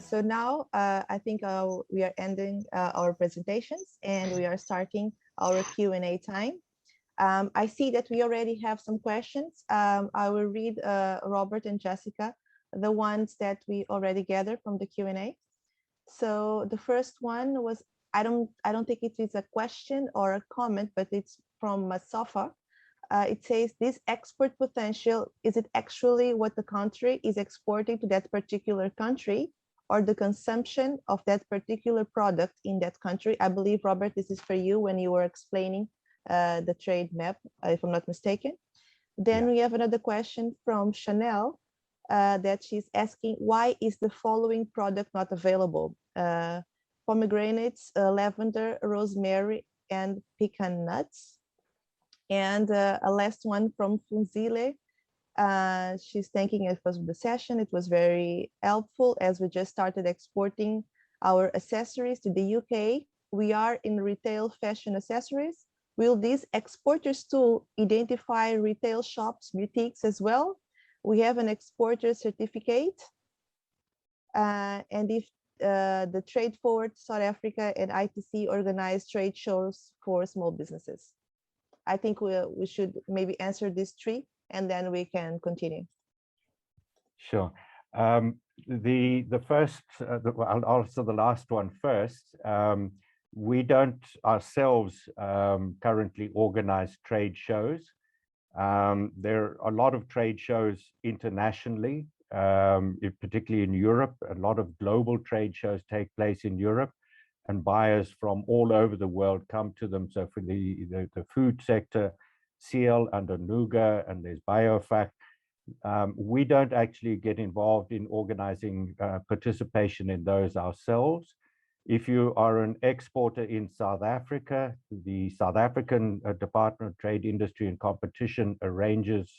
So now I think we are ending our presentations and we are starting our Q&A time. I see that we already have some questions. I will read Robert and Jessica, the ones that we already gathered from the Q&A. So the first one was, I don't think it is a question or a comment, but it's from Safa. It says, this export potential, is it actually what the country is exporting to that particular country or the consumption of that particular product in that country? I believe, Robert, this is for you when you were explaining the trade map, if I'm not mistaken. Then we have another question from Chanel that she's asking, why is the following product not available? Pomegranates, lavender, rosemary, and pecan nuts. And a last one from Funzile. She's thanking us for the session. It was very helpful as we just started exporting our accessories to the UK. We are in retail fashion accessories. Will this exporters tool identify retail shops, boutiques as well? We have an exporter certificate. And if the Trade Forward South Africa and ITC organize trade shows for small businesses. I think we should maybe answer these three and then we can continue. Sure. The first, I'll answer the last one first. We don't ourselves currently organize trade shows. There are a lot of trade shows internationally, particularly in Europe. A lot of global trade shows take place in Europe, and buyers from all over the world come to them. So for the food sector, Seal under Nuga, and there's Biofact. We don't actually get involved in organizing participation in those ourselves. If you are an exporter in South Africa, the South African Department of Trade, Industry and Competition arranges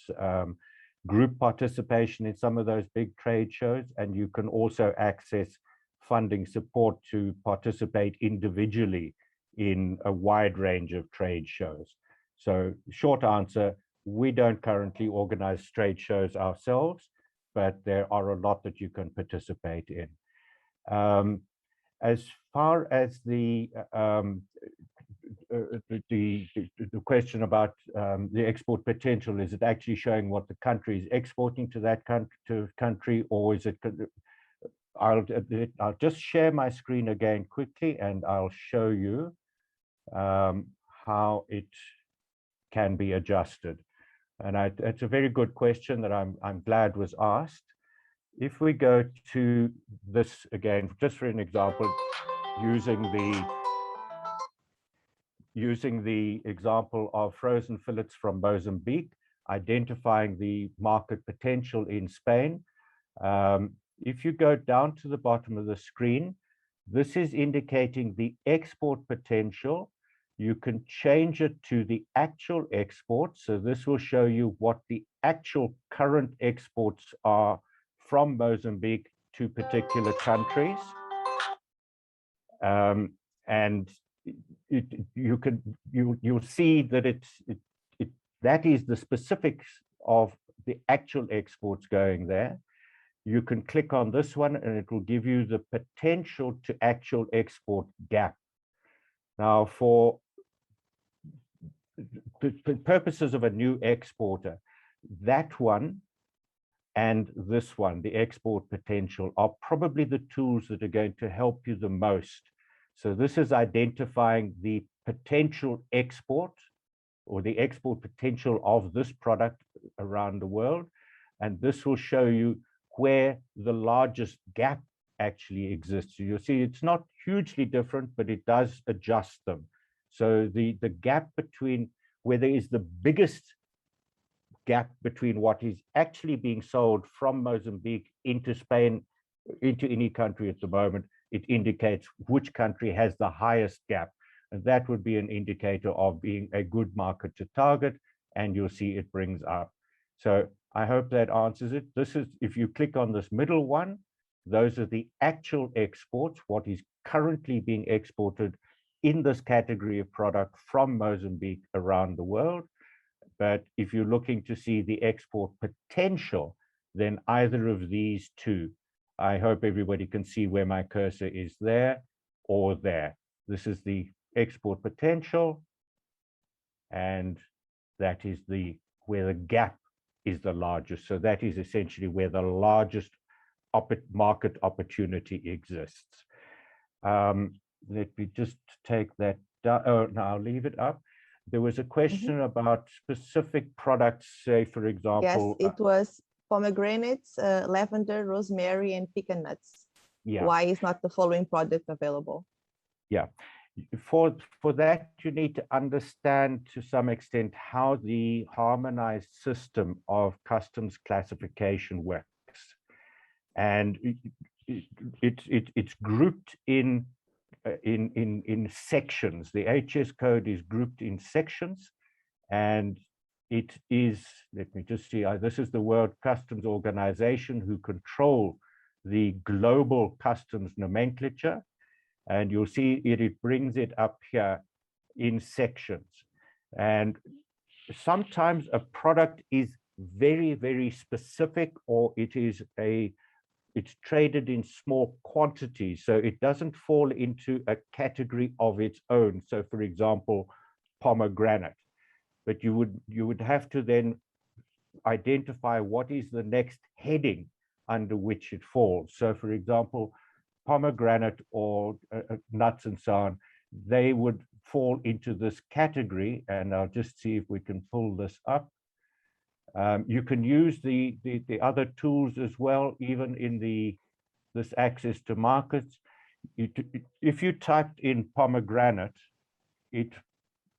group participation in some of those big trade shows, and you can also access funding support to participate individually in a wide range of trade shows. So short answer, we don't currently organize trade shows ourselves, but there are a lot that you can participate in. As far as the question about the export potential, is it actually showing what the country is exporting to that country, or is it? I'll just share my screen again quickly, and I'll show you how it can be adjusted. And it's a very good question that I'm glad was asked. If we go to this again, just for an example, using the example of frozen fillets from Mozambique, identifying the market potential in Spain. If you go down to the bottom of the screen, this is indicating the export potential. You can change it to the actual export. So this will show you what the actual current exports are from Mozambique to particular countries. And you'll see that that is the specifics of the actual exports going there. You can click on this one and it will give you the potential to actual export gap. Now, for the purposes of a new exporter, that one and this one, the export potential, are probably the tools that are going to help you the most. So this is identifying the potential export or the export potential of this product around the world. And this will show you where the largest gap actually exists. So you'll see it's not hugely different, but it does adjust them. So the gap between where there is the biggest gap between what is actually being sold from Mozambique into Spain, into any country at the moment, it indicates which country has the highest gap. And that would be an indicator of being a good market to target, and you'll see it brings up. So I hope that answers it. This is, if you click on this middle one, those are the actual exports, what is currently being exported in this category of product from Mozambique around the world. But if you're looking to see the export potential, then either of these two I hope everybody can see where my cursor is there or there. This is the export potential, and that is where the gap is the largest. So that is essentially where the largest market opportunity exists. Let me just take that down. Oh, no, I'll leave it up. There was a question about specific products, say, for example. Yes, it was pomegranates, lavender, rosemary, and pecan nuts. Yeah. Why is not the following product available? Yeah. For that, you need to understand to some extent how the harmonized system of customs classification works. And it's grouped in sections. The HS code is grouped in sections, and it is, let me just see, this is the World Customs Organization who control the global customs nomenclature. And you'll see it brings it up here in sections. And sometimes a product is very, very specific, or it's traded in small quantities, so it doesn't fall into a category of its own. So for example, pomegranate, but you would have to then identify what is the next heading under which it falls. So for example, pomegranate or nuts and so on, they would fall into this category. And I'll just see if we can pull this up. You can use the other tools as well, even in this access to markets. If you typed in pomegranate, it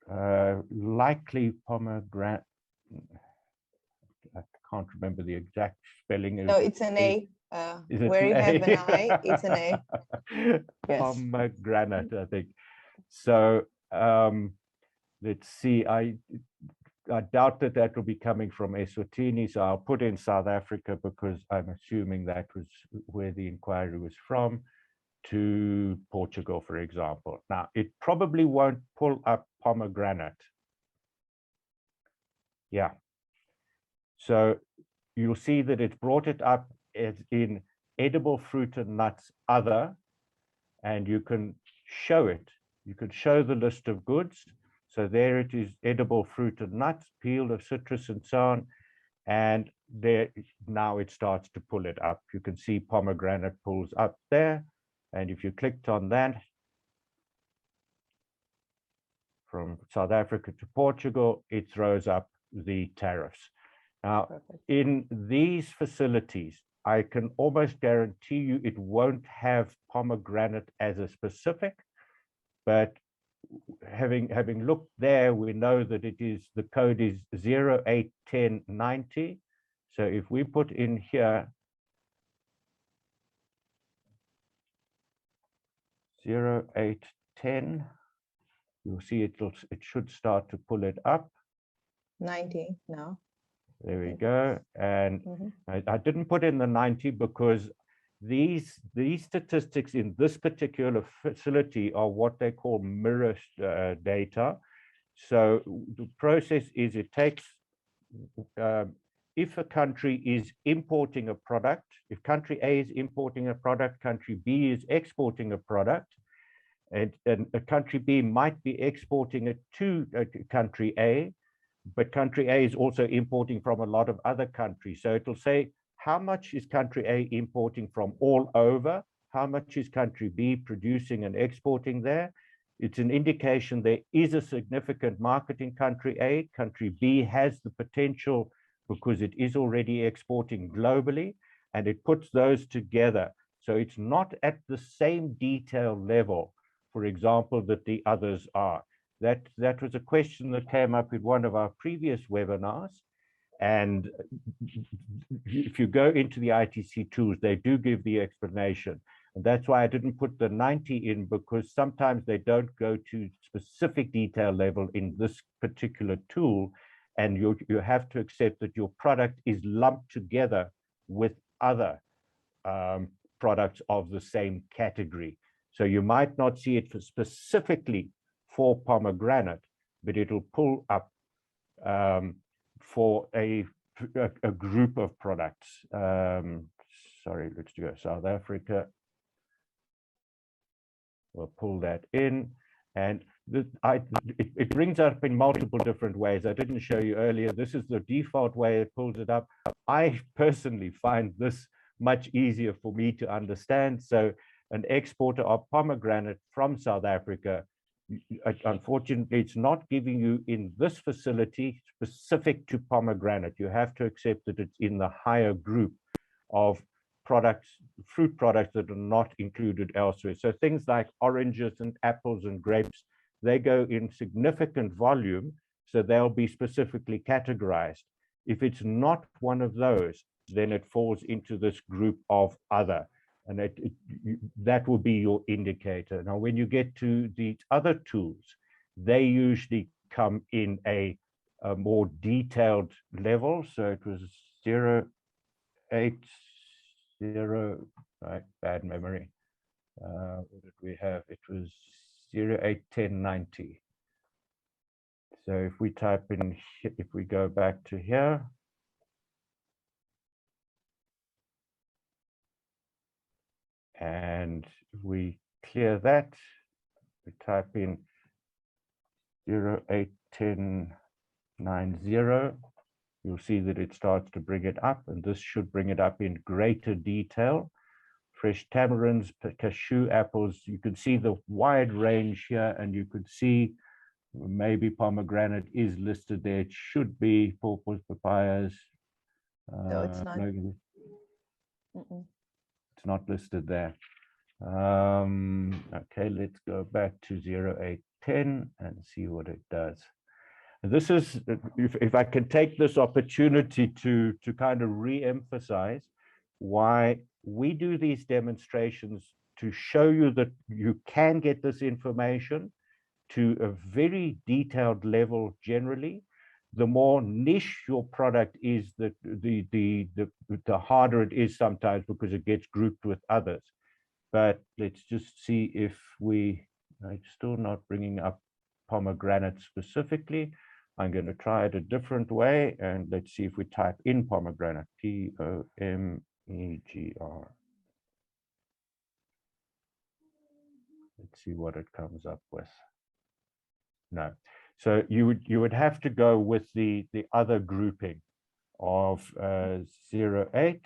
likely pomegranate, I can't remember the exact spelling. No, it's an A. Where you have an I, it's an A. Yes. Pomegranate, I think. So let's see. I doubt that will be coming from Eswatini, so I'll put in South Africa because I'm assuming that was where the inquiry was from, to Portugal, for example. Now, it probably won't pull up pomegranate. Yeah. So you'll see that it's brought it up as in edible fruit and nuts other, and you can show it. You can show the list of goods. So there it is, edible fruit and nuts, peel of citrus and so on. And there now it starts to pull it up. You can see pomegranate pulls up there. And if you clicked on that, from South Africa to Portugal, it throws up the tariffs. Now, in these facilities, I can almost guarantee you it won't have pomegranate as a specific, but having looked there, we know that it is, the code is 081090. So if we put in here 0810, you'll see it should start to pull it up. 90 now. There we go. And I didn't put in the 90 because these statistics in this particular facility are what they call mirror data. So the process is it takes, if a country is importing a product, if country A is importing a product, country B is exporting a product, and a country B might be exporting it to country A, but country A is also importing from a lot of other countries. So it'll say, how much is country A importing from all over? How much is country B producing and exporting there? It's an indication there is a significant market in country A. Country B has the potential because it is already exporting globally, and it puts those together. So it's not at the same detail level, for example, that the others are. That was a question that came up in one of our previous webinars. And if you go into the ITC tools, they do give the explanation. And that's why I didn't put the 90 in, because sometimes they don't go to specific detail level in this particular tool. And you have to accept that your product is lumped together with other products of the same category. So you might not see it specifically for pomegranate, but it'll pull up for a group of products. sorry, let's go South Africa. We'll pull that in, and it brings up in multiple different ways. I didn't show you earlier. This is the default way it pulls it up. I personally find this much easier for me to understand. So an exporter of pomegranate from South Africa, unfortunately, it's not giving you in this facility specific to pomegranate. You have to accept that it's in the higher group of products, fruit products that are not included elsewhere. So things like oranges and apples and grapes, they go in significant volume, so they'll be specifically categorized. If it's not one of those, then it falls into this group of other, and that will be your indicator. Now, when you get to the other tools, they usually come in a more detailed level. So it was 080, right, bad memory. What did we have? It was 081090. So if we type in, if we go back to here, and we clear that, we type in 081090, you'll see that it starts to bring it up, and this should bring it up in greater detail. Fresh tamarinds, cashew apples, you can see the wide range here, and you could see maybe pomegranate is listed there. It should be pawpaws, papayas. No, it's not. It's not listed there. Okay, let's go back to 0810 and see what it does. This is, if I can take this opportunity to kind of re-emphasize why we do these demonstrations, to show you that you can get this information to a very detailed level generally. The more niche your product is, the harder it is sometimes, because it gets grouped with others. But let's just see if I'm still not bringing up pomegranate specifically. I'm going to try it a different way, and let's see if we type in pomegranate, P-O-M-E-G-R. Let's see what it comes up with. No. So you would have to go with the other grouping of 08,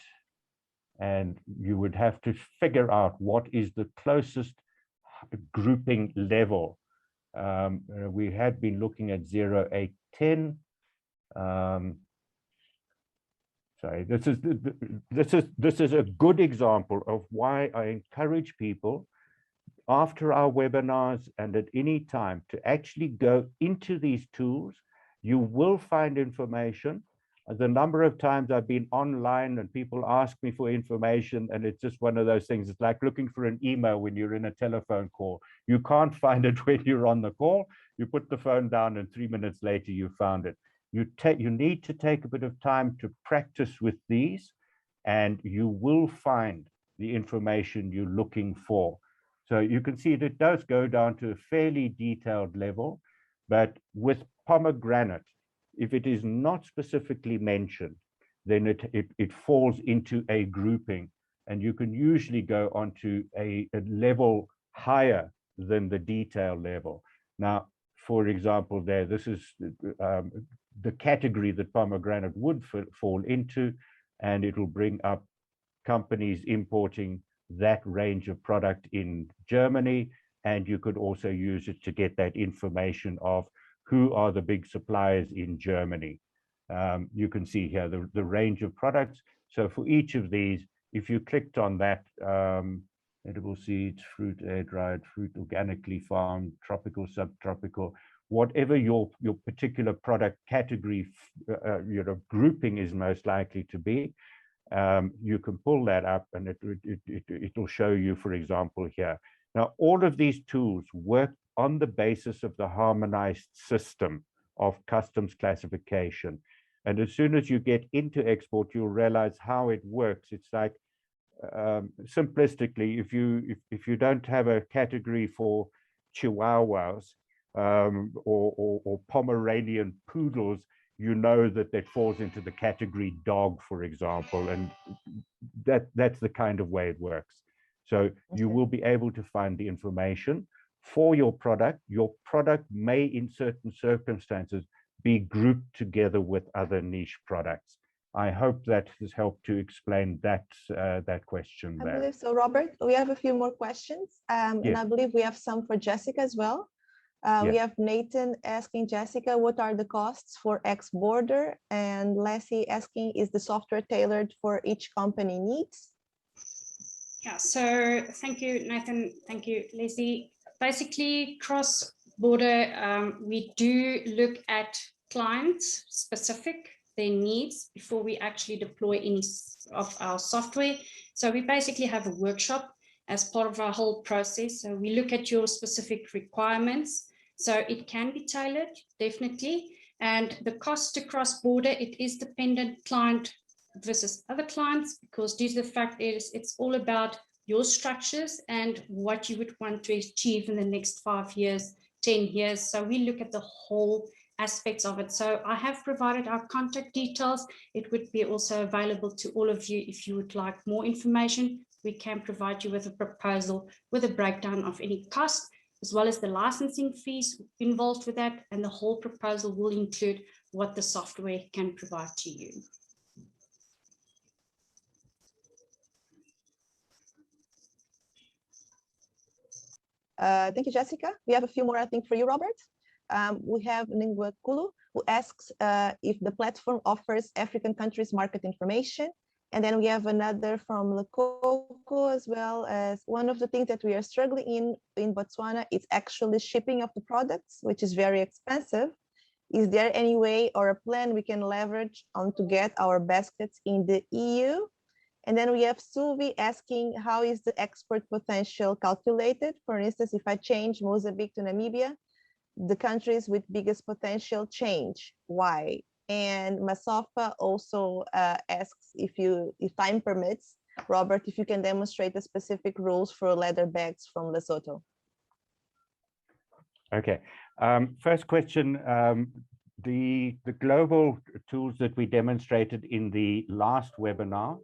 and you would have to figure out what is the closest grouping level. We had been looking at 0810. Sorry, this is a good example of why I encourage people after our webinars and at any time to actually go into these tools. You will find information. The number of times I've been online and people ask me for information, and it's just one of those things. It's like looking for an email when you're in a telephone call. You can't find it when you're on the call. You put the phone down and 3 minutes later you found it. You need to take a bit of time to practice with these, and you will find the information you're looking for. So you can see that it does go down to a fairly detailed level, but with pomegranate, if it is not specifically mentioned, then it falls into a grouping, and you can usually go onto a level higher than the detail level. Now, for example, this is the category that pomegranate would fall into, and it will bring up companies importing that range of product in Germany, and you could also use it to get that information of who are the big suppliers in Germany. You can see here the range of products. So for each of these, if you clicked on that, edible seeds, fruit, air-dried, fruit, organically farmed, tropical, subtropical, whatever your particular product category grouping is most likely to be, you can pull that up, and it'll show you, for example, here. Now, all of these tools work on the basis of the harmonized system of customs classification. And as soon as you get into export, you'll realize how it works. It's like, simplistically, if you don't have a category for Chihuahuas or Pomeranian poodles you know that falls into the category dog, for example, and that's the kind of way it works. So you will be able to find the information for your product. Your product may, in certain circumstances, be grouped together with other niche products. I hope that has helped to explain that that question I there. believe so, Robert. We have a few more questions, and Yes. I believe we have some for Jessica as well. We Yes. have Nathan asking Jessica, what are the costs for X-Border? And Lassie asking, is the software tailored for each company needs? Yeah, so thank you, Nathan. Thank you, Leslie. Basically, cross-border, we do look at clients specific, their needs before we actually deploy any of our software. So we basically have a workshop as part of our whole process. So we look at your specific requirements. So it can be tailored, definitely. And the cost to cross-border, it is dependent client versus other clients, because due to the fact is it's all about your structures and what you would want to achieve in the next 5 years, 10 years. So we look at the whole aspects of it. So I have provided our contact details. It would be also available to all of you if you would like more information. We can provide you with a proposal with a breakdown of any cost, as well as the licensing fees involved with that. And the whole proposal will include what the software can provide to you. Thank you, Jessica. We have a few more, I think, for you, Robert. We have Ningwa Kulu, who asks if the platform offers African countries market information. And then we have another from Lekoko, as well, as one of the things that we are struggling in Botswana is actually shipping of the products, which is very expensive. Is there any way or a plan we can leverage on to get our baskets in the EU? And then we have Suvi asking, how is the export potential calculated? For instance, if I change Mozambique to Namibia, the countries with biggest potential change, why? And Masofa also asks, if time permits, Robert, if you can demonstrate the specific rules for leather bags from Lesotho. Okay, first question, the global tools that we demonstrated in the last webinar,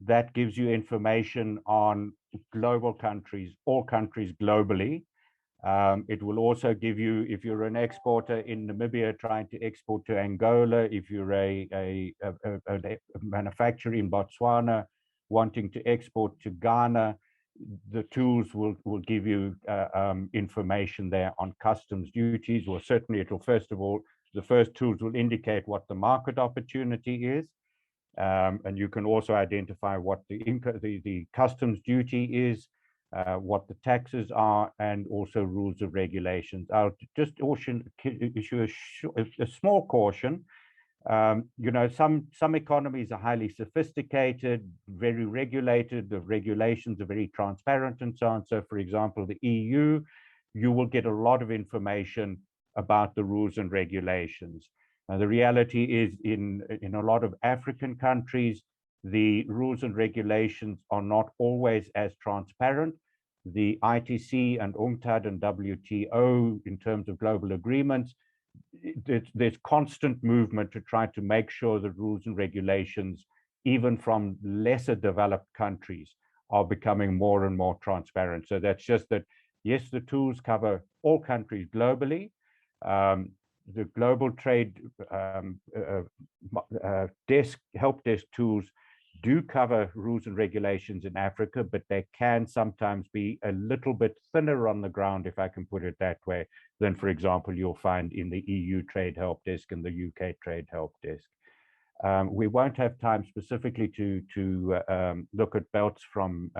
that gives you information on global countries, all countries globally. It will also give you, if you're an exporter in Namibia trying to export to Angola, if you're a manufacturer in Botswana wanting to export to Ghana, the tools will give you information there on customs duties. Or certainly it will, first of all, the first tools will indicate what the market opportunity is. And you can also identify what the customs duty is, what the taxes are, and also rules of regulations. I'll just issue a small caution. You know, some economies are highly sophisticated, very regulated. The regulations are very transparent and so on. So, for example, the EU, you will get a lot of information about the rules and regulations. The reality is in a lot of African countries, the rules and regulations are not always as transparent. The ITC and UNCTAD and WTO, in terms of global agreements, there's constant movement to try to make sure the rules and regulations, even from lesser developed countries, are becoming more and more transparent. So that's just that, yes, the tools cover all countries globally. The global trade help desk tools do cover rules and regulations in Africa, but they can sometimes be a little bit thinner on the ground, if I can put it that way, than, for example, you'll find in the EU Trade Help Desk and the UK Trade Help Desk. We won't have time specifically to look at belts from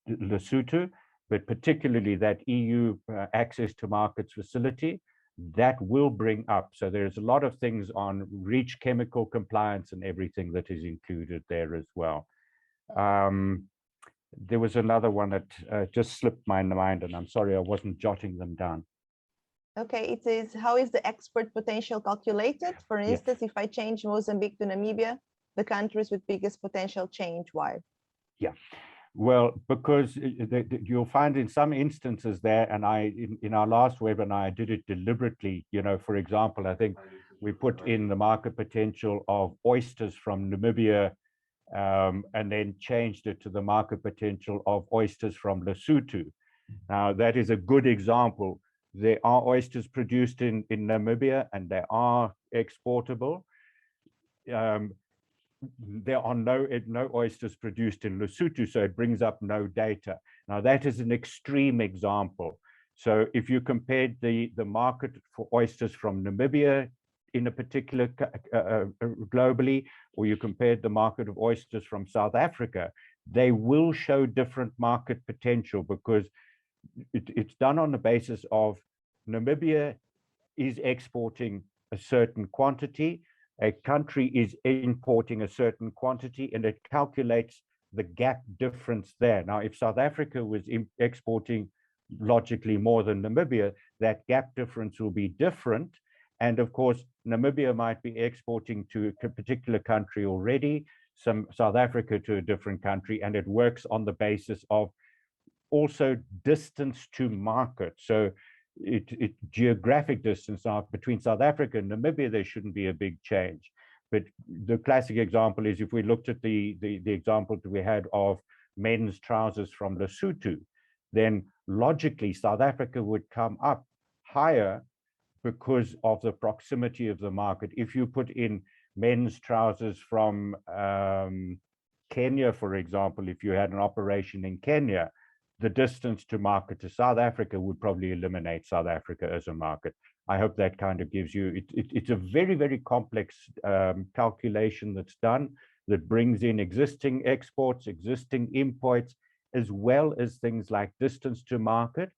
Lesotho, but particularly that EU Access to Markets facility, that will bring up. So there's a lot of things on REACH chemical compliance and everything that is included there as well. There was another one that just slipped my mind, and I'm sorry I wasn't jotting them down. Okay, it is, how is the export potential calculated? For instance, if I change Mozambique to Namibia, the countries with biggest potential change, why? Yeah. Well, because you'll find in some instances there, and in our last webinar, I did it deliberately, you know, for example, I think we put in the market potential of oysters from Namibia, and then changed it to the market potential of oysters from Lesotho. Now, that is a good example. There are oysters produced in Namibia, and they are exportable. There are no oysters produced in Lesotho, so it brings up no data. Now, that is an extreme example. So if you compared the market for oysters from Namibia in a particular globally, or you compared the market of oysters from South Africa, they will show different market potential, because it's done on the basis of Namibia is exporting a certain quantity, a country is importing a certain quantity, and it calculates the gap difference there. Now, if South Africa was exporting logically more than Namibia, that gap difference will be different. And of course, Namibia might be exporting to a particular country already, some South Africa to a different country, and it works on the basis of also distance to market. So geographic distance now between South Africa and Namibia, there shouldn't be a big change. But the classic example is if we looked at the example that we had of men's trousers from Lesotho, then logically South Africa would come up higher because of the proximity of the market. If you put in men's trousers from Kenya, for example, if you had an operation in Kenya, the distance to market to South Africa would probably eliminate South Africa as a market. I hope that kind of gives you, it's a very, very complex calculation that's done that brings in existing exports, existing imports, as well as things like distance to market,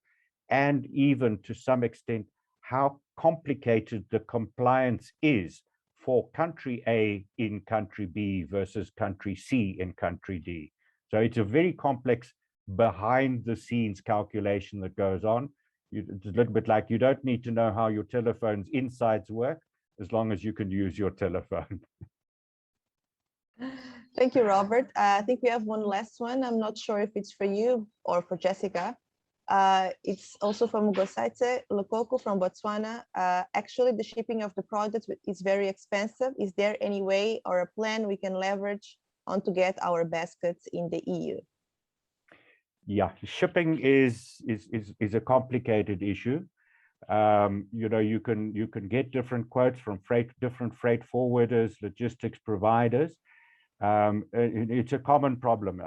and even to some extent, how complicated the compliance is for country A in country B versus country C in country D. So it's a very complex behind the scenes calculation that goes on. It's a little bit like you don't need to know how your telephone's insides work as long as you can use your telephone. Thank you, Robert. I think we have one last one. I'm not sure if it's for you or for Jessica. It's also from Gosaitse Lokoko from Botswana. Actually, the shipping of the product is very expensive. Is there any way or a plan we can leverage on to get our baskets in the EU? Yeah, shipping is a complicated issue. You know, you can get different quotes from different freight forwarders, logistics providers. It's a common problem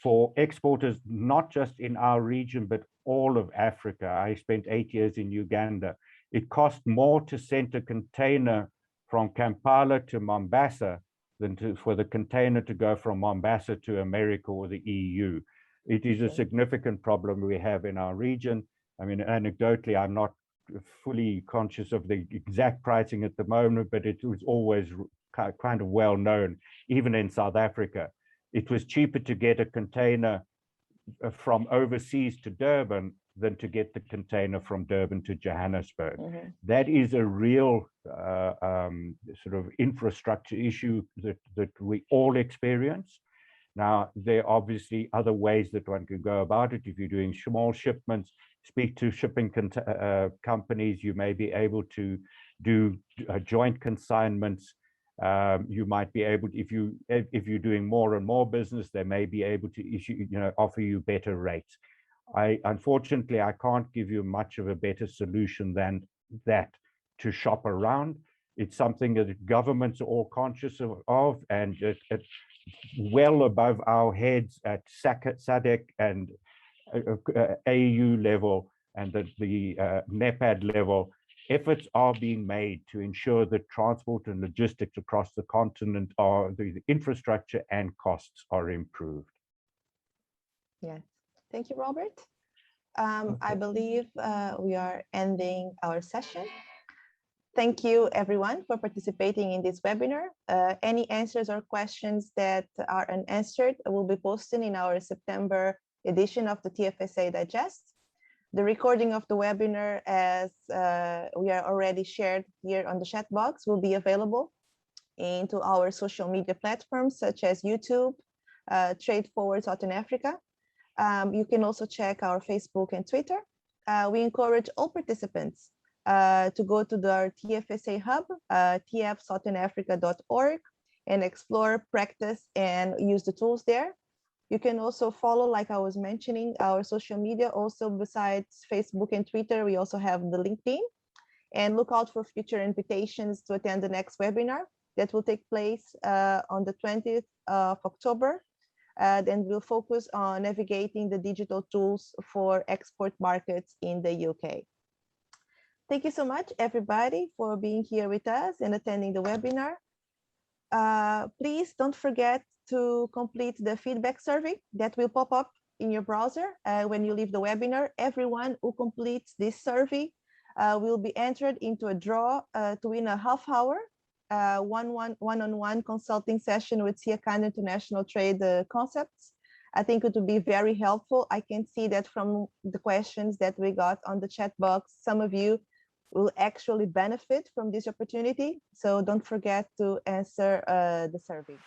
for exporters, not just in our region, but all of Africa. I spent 8 years in Uganda. It costs more to send a container from Kampala to Mombasa than for the container to go from Mombasa to America or the EU. It is a significant problem we have in our region. I mean, anecdotally, I'm not fully conscious of the exact pricing at the moment, but it was always kind of well known, even in South Africa. It was cheaper to get a container from overseas to Durban than to get the container from Durban to Johannesburg. Mm-hmm. That is a real sort of infrastructure issue that we all experience. Now, there are obviously other ways that one could go about it. If you're doing small shipments, speak to shipping companies. You may be able to do joint consignments. You might be able to, if you're doing more and more business, they may be able to issue, offer you better rates. Unfortunately, I can't give you much of a better solution than that to shop around. It's something that governments are all conscious of, and it's well above our heads at SADC and AU level and the NEPAD level. Efforts are being made to ensure that transport and logistics across the continent are, the infrastructure and costs are improved. Yes, thank you, Robert. Okay. I believe we are ending our session. Thank you, everyone, for participating in this webinar. Any answers or questions that are unanswered will be posted in our September edition of the TFSA Digest. The recording of the webinar, as we are already shared here on the chat box, will be available into our social media platforms such as YouTube, Trade Forward Southern Africa. You can also check our Facebook and Twitter. We encourage all participants to go to the TFSA hub, tfsouthernafrica.org, and explore, practice, and use the tools there. You can also follow, like I was mentioning, our social media. Also, besides Facebook and Twitter, we also have the LinkedIn. And look out for future invitations to attend the next webinar that will take place on the 20th of October. Then we'll focus on navigating the digital tools for export markets in the UK. Thank you so much, everybody, for being here with us and attending the webinar. Please don't forget to complete the feedback survey that will pop up in your browser when you leave the webinar. Everyone who completes this survey will be entered into a draw to win a half-hour one-on-one consulting session with Siyakhanda International Trade Concepts. I think it would be very helpful. I can see that from the questions that we got on the chat box, some of you will actually benefit from this opportunity. So don't forget to answer the survey.